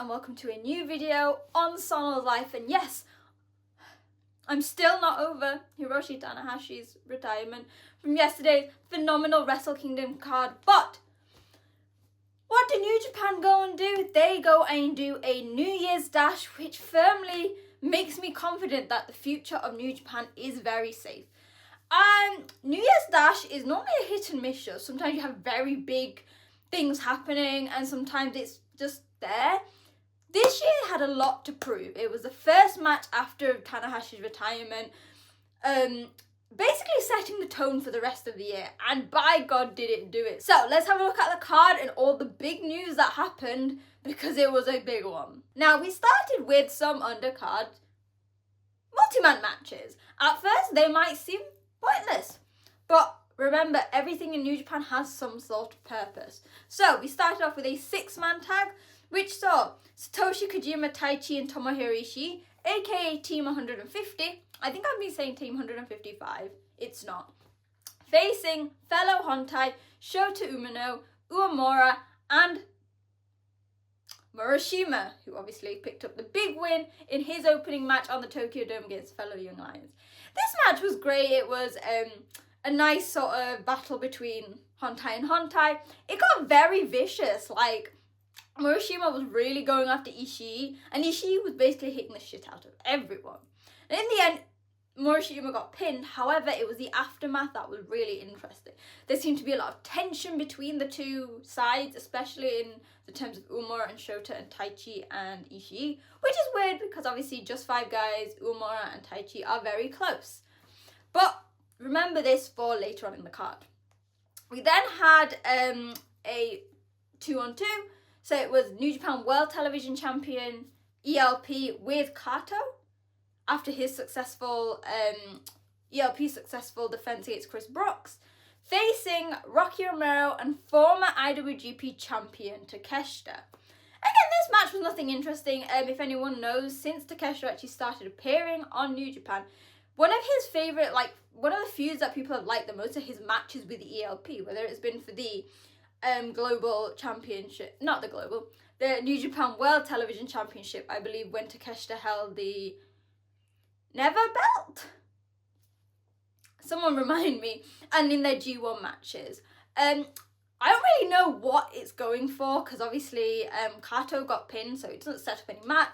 and welcome to a new video on Sono's life. And yes, I'm still not over Hiroshi Tanahashi's retirement from yesterday's phenomenal Wrestle Kingdom card. But what did New Japan go and do? They go and do a New Year's Dash, which firmly makes me confident that the future of New Japan is very safe. New Year's Dash is normally a hit and miss show. Sometimes you have very big things happening and sometimes it's just there. This year had a lot to prove. It was the first match after Tanahashi's retirement, basically setting the tone for the rest of the year, and by God did it do it. So let's have a look at the card and all the big news that happened, because it was a big one. Now, we started with some undercard multi-man matches. At first they might seem pointless, but remember, everything in New Japan has some sort of purpose. So we started off with a 6-man tag, which saw Satoshi Kojima, Taichi, and Tomohiro Ishii, aka Team 150. I think I've been saying Team 155. It's not. Facing fellow Hontai, Shota Umino, Uemura, and Murashima, who obviously picked up the big win in his opening match on the Tokyo Dome against fellow Young Lions. This match was great. It was a nice sort of battle between Hontai and Hontai. It got very vicious. Like, Murashima was really going after Ishii, and Ishii was basically hitting the shit out of everyone. And in the end, Murashima got pinned. However, it was the aftermath that was really interesting. There seemed to be a lot of tension between the two sides, especially in the terms of Uemura and Shota and Taichi and Ishii, which is weird because obviously just 5 guys, Uemura and Taichi, are very close. But remember this for later on in the card. We then had a 2-on-2. So it was New Japan World Television Champion ELP with Kato after his successful successful defense against Chris Brooks, facing Rocky Romero and former IWGP champion Takeshita. Again, this match was nothing interesting. If anyone knows, since Takeshita actually started appearing on New Japan, one of his favourite, one of the feuds that people have liked the most are his matches with the ELP, whether it's been for the global championship, the New Japan World Television Championship, I believe, when Takeshita held the Never belt? Someone remind me. And in their G1 matches. I don't really know what it's going for, because obviously Kato got pinned, so it doesn't set up any match.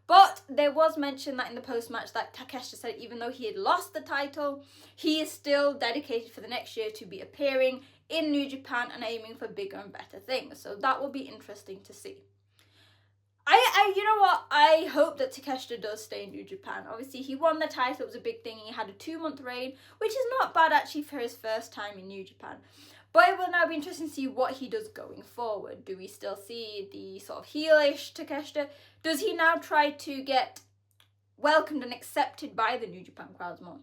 But there was mention that in the post-match that Takeshita said even though he had lost the title, he is still dedicated for the next year to be appearing in New Japan and aiming for bigger and better things. So that will be interesting to see. You know what? I hope that Takeshita does stay in New Japan. Obviously, he won the title. It was a big thing. He had a 2-month reign, which is not bad actually for his first time in New Japan. But it will now be interesting to see what he does going forward. Do we still see the sort of heelish Takeshita? Does he now try to get welcomed and accepted by the New Japan crowds more?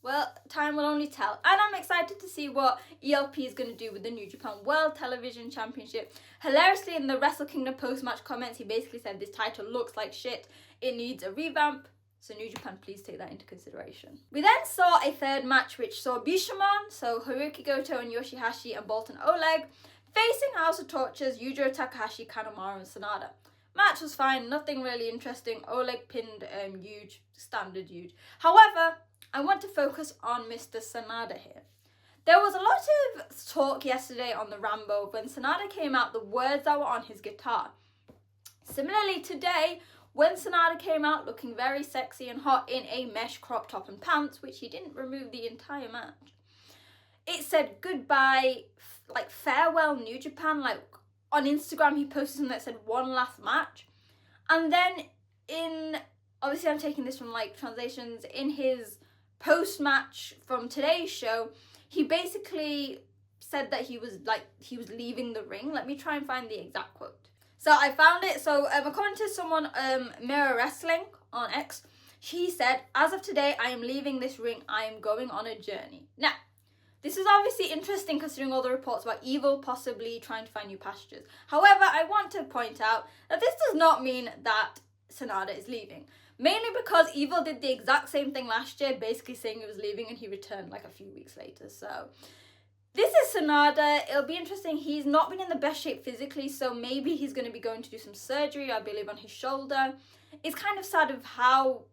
Well, time will only tell. And I'm excited to see what ELP is going to do with the New Japan World Television Championship. Hilariously, in the Wrestle Kingdom post-match comments, he basically said this title looks like shit. It needs a revamp. So New Japan, please take that into consideration. We then saw a third match which saw Bishamon, so Haruki Goto and Yoshihashi and Bolton Oleg, facing House of Tortures, Yujiro Takahashi, Kanemaru and Sanada. Match was fine, nothing really interesting. Oleg pinned Yuji, standard Yuji. However, I want to focus on Mr. Sanada here. There was a lot of talk yesterday on the Rambo when Sanada came out, the words that were on his guitar. Similarly today, when Sanada came out looking very sexy and hot in a mesh crop top and pants, which he didn't remove the entire match, it said goodbye, farewell New Japan. On Instagram he posted something that said one last match. And then obviously I'm taking this from translations, in his post-match from today's show, he basically said that he was leaving the ring. Let me try and find the exact quote. So I found it. So according to someone, Mirror Wrestling on X, he said, "As of today, I am leaving this ring. I am going on a journey." Now, this is obviously interesting considering all the reports about Evil possibly trying to find new pastures. However, I want to point out that this does not mean that Sanada is leaving. Mainly because Evil did the exact same thing last year, basically saying he was leaving and he returned a few weeks later. So This is Sanada. It'll be interesting. He's not been in the best shape physically, so maybe he's going to be going to do some surgery, I believe, on his shoulder. It's kind of sad of how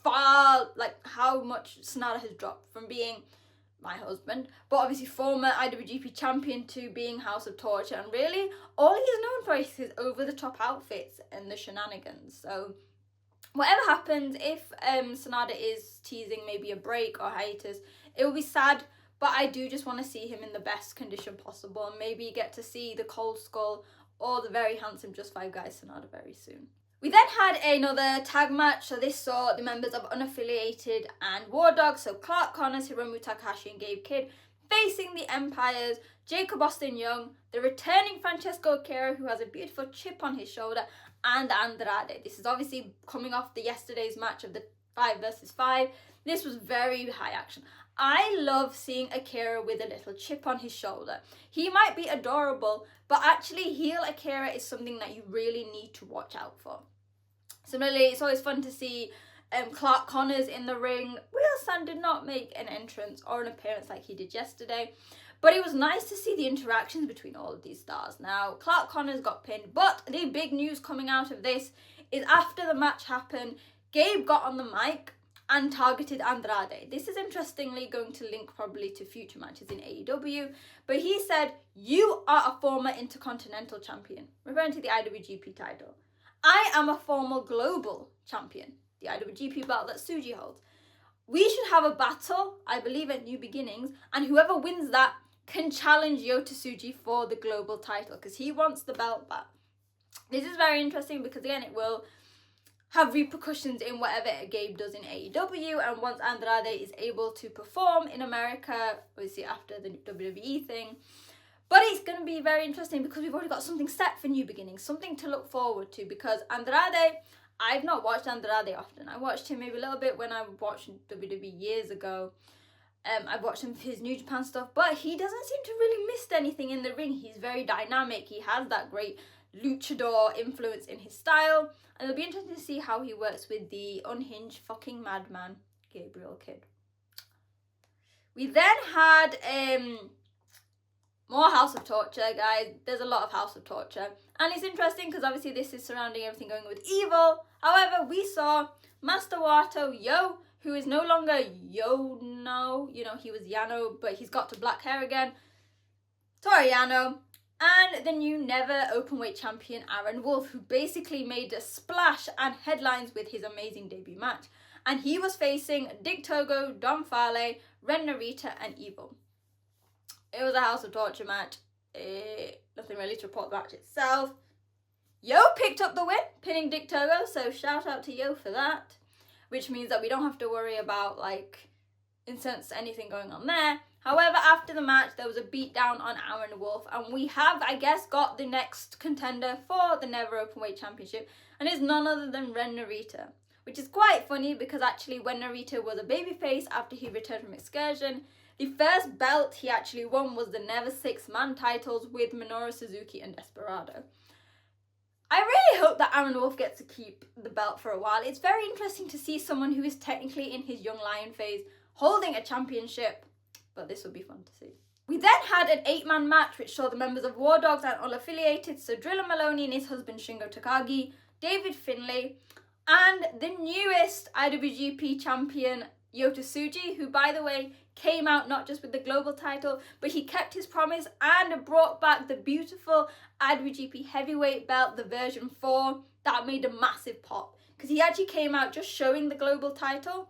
far, like, how much Sanada has dropped from being my husband, but obviously former IWGP champion, to being House of Torture, and really all he's known for is his over-the-top outfits and the shenanigans. So whatever happens, if Sanada is teasing maybe a break or hiatus, it will be sad, but I do just want to see him in the best condition possible, and maybe get to see the Cold Skull or the very handsome Just Five Guys Sanada very soon. We then had another tag match, so this saw the members of Unaffiliated and War Dogs, so Clark Connors, Hiromu Takahashi and Gabe Kidd, facing the Empires, Jacob Austin Young, the returning Francesco Akira, who has a beautiful chip on his shoulder, and Andrade. This is obviously coming off the yesterday's match of the 5 versus 5. This was very high action. I love seeing Akira with a little chip on his shoulder. He might be adorable, but actually heel Akira is something that you really need to watch out for. Similarly, it's always fun to see Clark Connors in the ring. Wheelsan did not make an entrance or an appearance like he did yesterday, but it was nice to see the interactions between all of these stars. Now, Clark Connors got pinned, but the big news coming out of this is after the match happened, Gabe got on the mic and targeted Andrade. This is interestingly going to link probably to future matches in AEW, but he said, "You are a former Intercontinental Champion," referring to the IWGP title. "I am a former global champion," the IWGP belt that Tsuji holds. "We should have a battle, I believe, at New Beginnings, and whoever wins that can challenge Yota Tsuji for the global title, because he wants the belt back." This is very interesting because, again, it will have repercussions in whatever Gabe does in AEW, and once Andrade is able to perform in America, obviously after the WWE thing. But it's going to be very interesting because we've already got something set for New Beginnings, something to look forward to, because Andrade, I've not watched Andrade often. I watched him maybe a little bit when I watched WWE years ago. I've watched him for his New Japan stuff, but he doesn't seem to really miss anything in the ring. He's very dynamic. He has that great luchador influence in his style, and it'll be interesting to see how he works with the unhinged fucking madman, Gabriel Kidd. We then had more House of Torture, guys. There's a lot of House of Torture. And it's interesting because obviously this is surrounding everything going with Evil. However, we saw Master Wato, Yo, who is no longer Yo now. You know, he was Yano, but he's got to black hair again. Sorry, Yano. And the new Never Openweight champion, Aaron Wolf, who basically made a splash and headlines with his amazing debut match. And he was facing Dick Togo, Don Fale, Ren Narita, and Evil. It was a House of Torture match. Nothing really to report the match itself. Yo picked up the win, pinning Dick Togo, so shout out to Yo for that. Which means that we don't have to worry about, like, incense, anything going on there. However, after the match, there was a beatdown on Aaron Wolf, and we have, I guess, got the next contender for the Never Openweight Championship, and it's none other than Ren Narita. Which is quite funny because actually when Narita was a babyface after he returned from Excursion, the first belt he actually won was the Never Six-Man titles with Minoru Suzuki and Desperado. I really hope that Aaron Wolf gets to keep the belt for a while. It's very interesting to see someone who is technically in his young lion phase holding a championship, but this would be fun to see. We then had an 8-man match which saw the members of War Dogs and Unaffiliated, so Drilla Maloney and his husband Shingo Takagi, David Finlay, and the newest IWGP champion Yota Tsuji, who, by the way, came out not just with the global title, but he kept his promise and brought back the beautiful IWGP heavyweight belt, the version 4. That made a massive pop because he actually came out just showing the global title,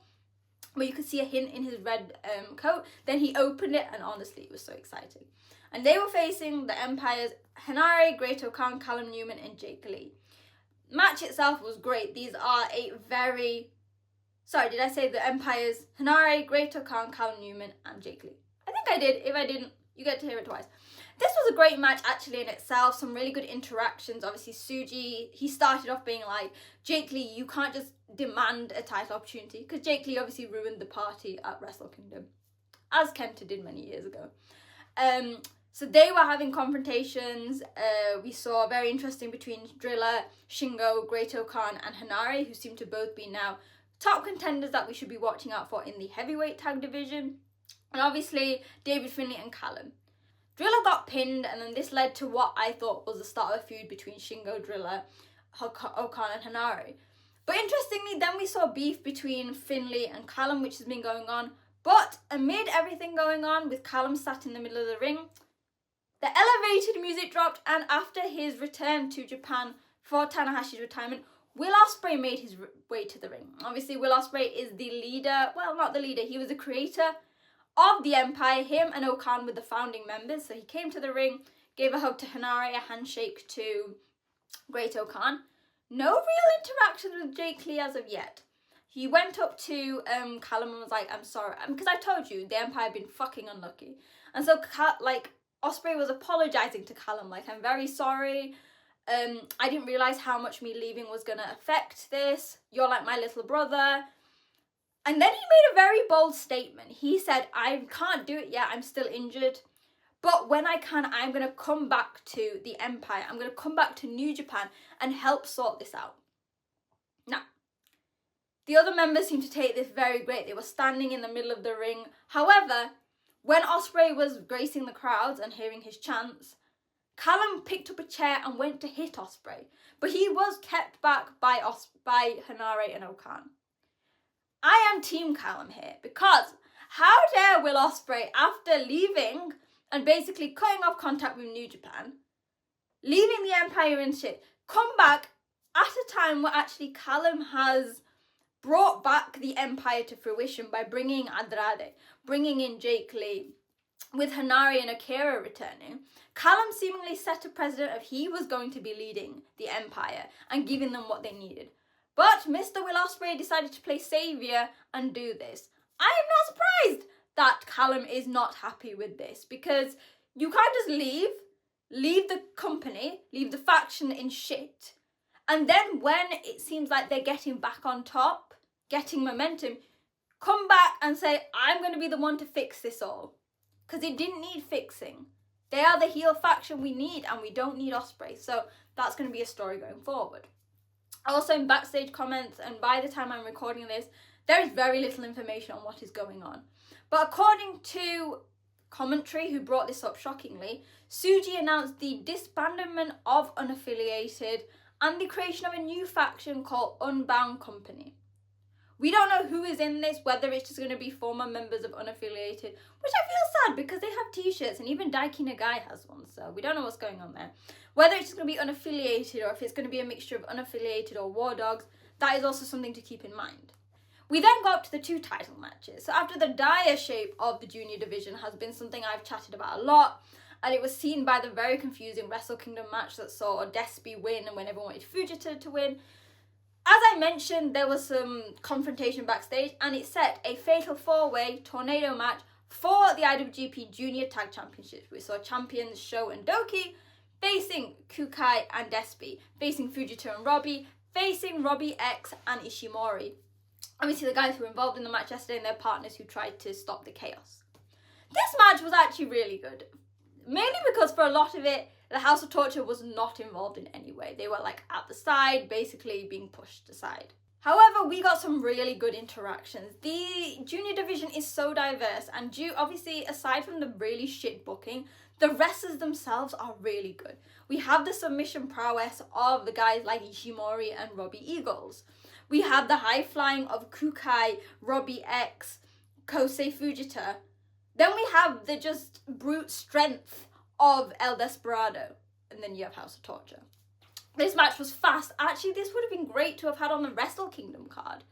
where you could see a hint in his red coat. Then he opened it, and honestly, it was so exciting. And they were facing the Empire's Henare, Great-O-Khan, Callum Newman, and Jake Lee. Match itself was great. These are Sorry, did I say the Empire's Henare, Great-O-Khan, Callum Newman, and Jake Lee? I think I did. If I didn't, you get to hear it twice. This was a great match actually in itself. Some really good interactions. Obviously, Tsuji, he started off being like, Jake Lee, you can't just demand a title opportunity, because Jake Lee obviously ruined the party at Wrestle Kingdom, as Kenta did many years ago. So they were having confrontations. We saw very interesting between Drilla, Shingo, Great-O-Khan, and Henare, who seem to both be now top contenders that we should be watching out for in the heavyweight tag division. and obviously David Finlay and Callum. Driller got pinned, and then this led to what I thought was the start of a feud between Shingo, Driller, Okan and Hanare. But interestingly, then we saw beef between Finlay and Callum, which has been going on. But amid everything going on, with Callum sat in the middle of the ring, the elevated music dropped, and after his return to Japan for Tanahashi's retirement, Will Ospreay made his way to the ring. Obviously, Will Ospreay is the leader, well, not the leader, he was the creator of the Empire. Him and Okan were the founding members, so he came to the ring, gave a hug to Hanare, a handshake to Great Okan. No real interactions with Jake Lee as of yet. He went up to Callum and was like, I'm sorry, because I told you, the Empire have been fucking unlucky. And so, Ospreay was apologising to Callum, like, I'm very sorry, I didn't realise how much me leaving was going to affect this, you're like my little brother. And then he made a very bold statement. He said, I can't do it yet, I'm still injured, but when I can, I'm going to come back to the Empire, I'm going to come back to New Japan and help sort this out. Now, the other members seemed to take this very great. They were standing in the middle of the ring. However, when Ospreay was gracing the crowds and hearing his chants, Callum picked up a chair and went to hit Ospreay, but he was kept back by Hanare and Okan. I am Team Callum here, because how dare Will Ospreay, after leaving and basically cutting off contact with New Japan, leaving the Empire and shit, come back at a time where actually Callum has brought back the Empire to fruition by bringing Andrade, bringing in Jake Lee, with Hanare and Akira returning. Callum seemingly set a precedent of he was going to be leading the Empire and giving them what they needed. But Mr. Will Ospreay decided to play saviour and do this. I am not surprised that Callum is not happy with this, because you can't just leave the company, leave the faction in shit, and then when it seems like they're getting back on top, getting momentum, come back and say, I'm going to be the one to fix this all. Because it didn't need fixing. They are the heel faction we need, and we don't need Ospreay. So that's going to be a story going forward. Also, in backstage comments, and by the time I'm recording this, there is very little information on what is going on. But according to commentary, who brought this up shockingly, Tsuji announced the disbandment of Unaffiliated and the creation of a new faction called Unbound Company. We don't know who is in this, whether it's just going to be former members of Unaffiliated, which I feel sad because they have t-shirts, and even Daiki Nagai has one, so we don't know what's going on there. Whether it's just going to be Unaffiliated or if it's going to be a mixture of Unaffiliated or War Dogs, that is also something to keep in mind. We then got to the two title matches. So after the dire shape of the junior division has been something I've chatted about a lot, and it was seen by the very confusing Wrestle Kingdom match that saw Despy win and when everyone wanted Fujita to win. As I mentioned, there was some confrontation backstage, and it set a fatal four-way tornado match for the IWGP Junior Tag Championships. We saw champions Sho and Doki facing Kukai and Despy, facing Fujita and Robbie, facing Robbie X and Ishimori. Obviously, the guys who were involved in the match yesterday and their partners who tried to stop the chaos. This match was actually really good, mainly because for a lot of it, the House of Torture was not involved in any way. They were like at the side, basically being pushed aside. However, we got some really good interactions. The junior division is so diverse, and obviously, aside from the really shit booking, the wrestlers themselves are really good. We have the submission prowess of the guys like Ishimori and Robbie Eagles. We have the high flying of Kukai, Robbie X, Kosei Fujita. Then we have the just brute strength of El Desperado, and then you have House of Torture. This match was fast. Actually, this would have been great to have had on the Wrestle Kingdom card.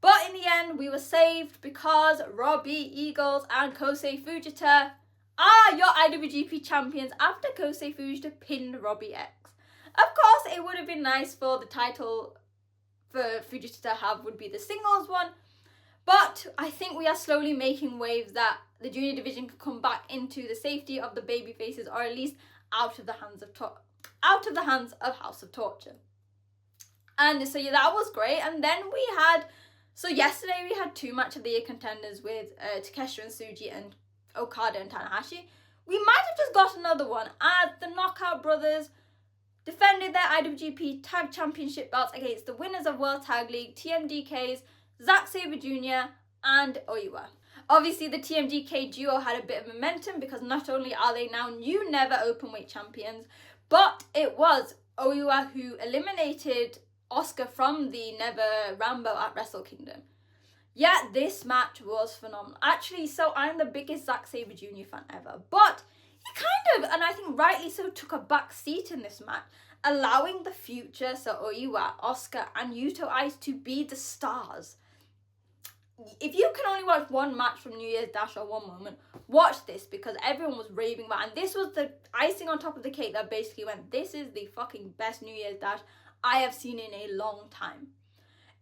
But in the end, we were saved because Robbie Eagles and Kosei Fujita are your IWGP champions after Kosei Fujita pinned Robbie X. Of course, it would have been nice for the title for Fujita to have would be the singles one, but I think we are slowly making waves that the junior division could come back into the safety of the baby faces, or at least out of the hands of House of Torture. And so yeah, that was great. And then yesterday we had two match of the year contenders with Takeshita and Tsuji and Okada and Tanahashi. We might have just got another one as the Knockout Brothers defended their IWGP Tag Championship belts against the winners of World Tag League, TMDK's Zack Sabre Jr. and Oiwa. Obviously, the TMDK duo had a bit of momentum because not only are they now new Never Openweight champions, but it was Oiwa who eliminated Asuka from the Never Rambo at Wrestle Kingdom. Yeah, this match was phenomenal. Actually, so I'm the biggest Zack Sabre Jr. fan ever, but he kind of, and I think rightly so, took a back seat in this match, allowing the future, so Oiwa, Asuka, and Yuto Ice to be the stars. If you can only watch one match from New Year's Dash or one moment, watch this because everyone was raving about it. And this was the icing on top of the cake that basically went, this is the fucking best New Year's Dash I have seen in a long time.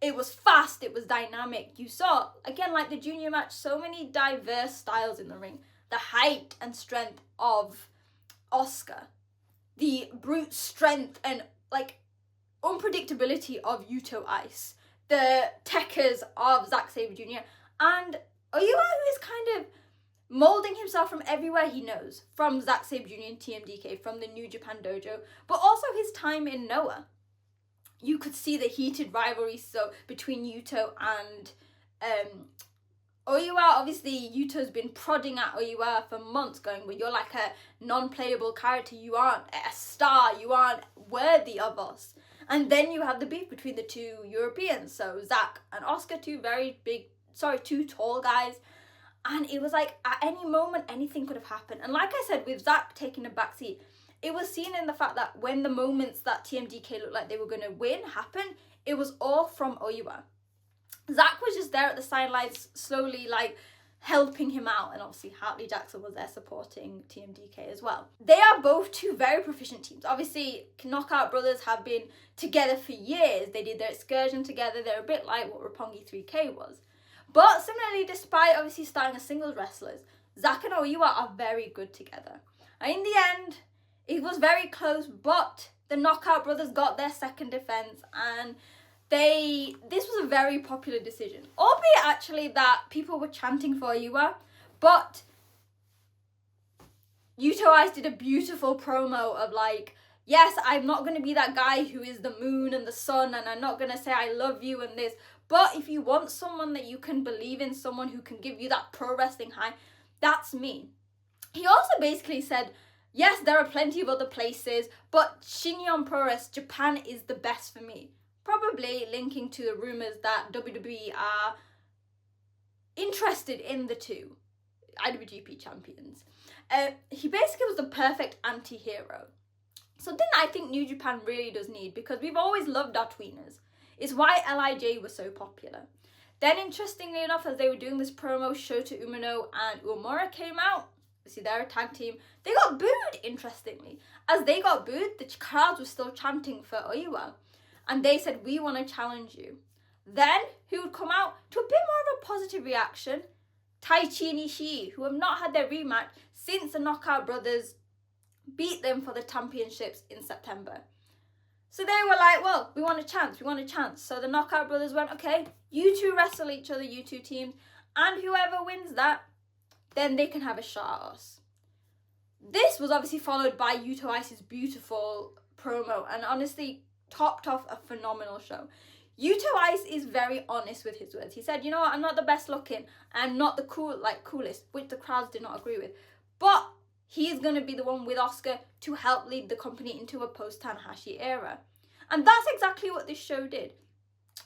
It was fast, it was dynamic. You saw, again, like the junior match, so many diverse styles in the ring. The height and strength of Asuka. The brute strength and, like, unpredictability of Yuto Ice. The techers of Zack Sabre Jr. and Oiwa, who is kind of moulding himself from everywhere he knows. From Zack Sabre Jr. and TMDK, from the New Japan Dojo, but also his time in Noah. You could see the heated rivalry between Yuto and Oiwa. Obviously, Yuto's been prodding at Oiwa for months, going, well, you're like a non-playable character. You aren't a star. You aren't worthy of us. And then you have the beef between the two Europeans. So Zack and Asuka, two tall guys. And it was like, at any moment, anything could have happened. And like I said, with Zack taking a backseat, it was seen in the fact that when the moments that TMDK looked like they were going to win happened, it was all from Oiwa. Zack was just there at the sidelines, slowly, like, helping him out, and obviously Hartley Jackson was there supporting TMDK as well. They are both two very proficient teams. Obviously, Knockout Brothers have been together for years. They did their excursion together. They're a bit like what Roppongi 3K was. But similarly, despite obviously starting as singles wrestlers, Zack and Oiwa are very good together. And in the end, it was very close, but the Knockout Brothers got their second defense, and this was a very popular decision, albeit actually that people were chanting for Oiwa, but Yuto Ice did a beautiful promo of like, yes, I'm not going to be that guy who is the moon and the sun, and I'm not going to say I love you and this, but if you want someone that you can believe in, someone who can give you that pro wrestling high, that's me. He also basically said, yes, there are plenty of other places, but Shinyon Pro Wrestling Japan is the best for me. Probably linking to the rumours that WWE are interested in the two IWGP champions. He basically was the perfect anti-hero. Something that I think New Japan really does need, because we've always loved our tweeners. It's why LIJ was so popular. Then, interestingly enough, as they were doing this promo, Shota Umino and Uemura came out. See, they're a tag team. They got booed, interestingly. As they got booed, the crowds were still chanting for Oiwa. And they said, we want to challenge you. Then, who would come out to a bit more of a positive reaction? Taichi and Ishii, who have not had their rematch since the Knockout Brothers beat them for the championships in September. So they were like, well, we want a chance. So the Knockout Brothers went, okay, you two wrestle each other, you two teams, and whoever wins that, then they can have a shot at us. This was obviously followed by Yuto Ice's beautiful promo, and honestly topped off a phenomenal show. Yuto Ice is very honest with his words. He said, you know what, I'm not the best looking, I'm not the coolest, which the crowds did not agree with, but he's going to be the one with Asuka to help lead the company into a post-Tanahashi era. And that's exactly what this show did.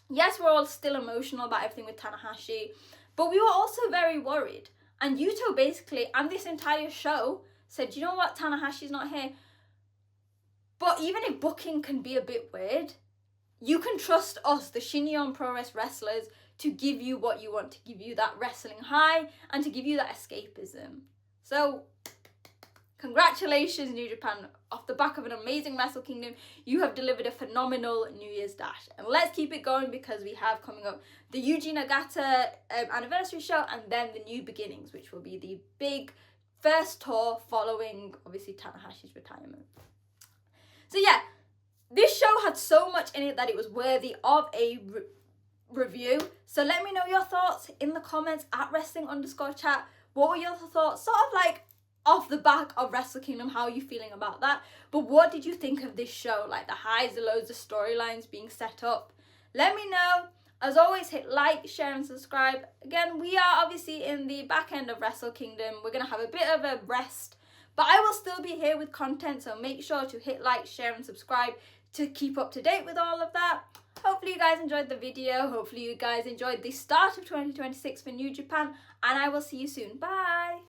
Yes, we're all still emotional about everything with Tanahashi, but we were also very worried. And Yuto basically, and this entire show, said, you know what, Tanahashi's not here. But even if booking can be a bit weird, you can trust us, the Shinyon Pro wrestlers, to give you what you want, to give you that wrestling high, and to give you that escapism. So, congratulations, New Japan. Off the back of an amazing Wrestle Kingdom, you have delivered a phenomenal New Year's Dash. And let's keep it going, because we have coming up the Yuji Nagata anniversary show, and then the New Beginnings, which will be the big first tour following, obviously, Tanahashi's retirement. So yeah, this show had so much in it that it was worthy of a review. So let me know your thoughts in the comments at wrestling_chat. What were your thoughts? Sort of like off the back of Wrestle Kingdom, how are you feeling about that? But what did you think of this show? Like the highs, the lows, the storylines being set up. Let me know. As always, hit like, share and subscribe. Again, we are obviously in the back end of Wrestle Kingdom. We're going to have a bit of a rest, but I will still be here with content, so make sure to hit like, share and subscribe to keep up to date with all of that. Hopefully you guys enjoyed the video. Hopefully you guys enjoyed the start of 2026 for New Japan, and I will see you soon. Bye!